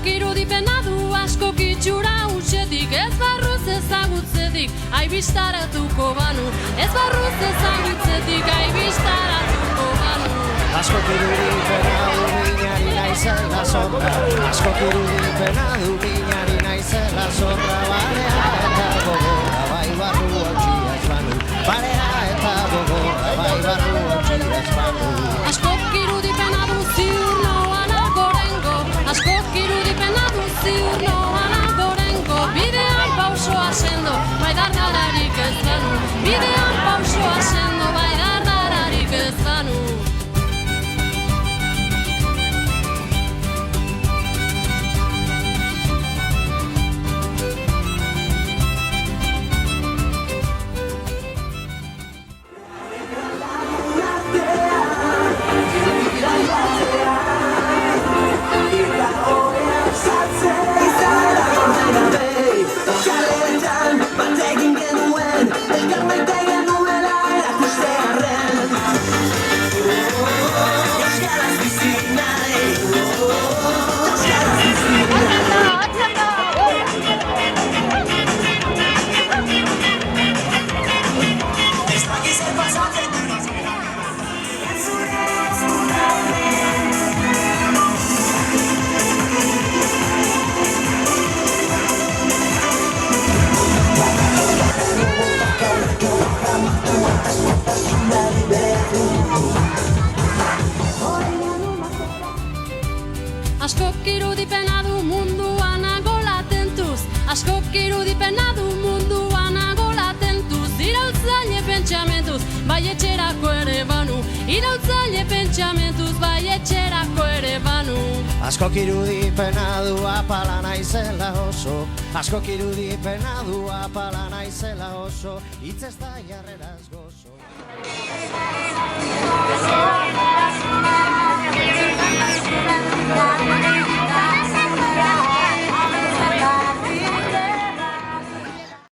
Askok irudipena du, askok itxura utxetik, ez barruz ezagutzetik, aibistaratuko banu. Ez barruz ezagutzetik, aibistaratuko banu. Askok irudipena du, minari naizela zorra. Askok irudipena du, minari naizela zorra. Barea eta gogorra, bai barru hautsi banu. Barea eta gogorra, bai barru hautsi banu. Askok irudipena du, ziur noana gorengo. Askok irudipena du, ziur noana gorengo. Bidean pausoa sendo, bai dardararik ez banu. Bidean pausoa sendo, bai dardararik ez banu. Askok irudipena du munduan nago latentuz. Askok irudipena du munduan nago latentuz. Irautzaile pentsamentuz, bai etxerako ere banu. Irautzaile pentsamentuz, bai etxerako ere banu. Askok irudipena du apala naizela oso. Askok irudipena du apala naizela oso. Hitz ez da jarreraz gozo.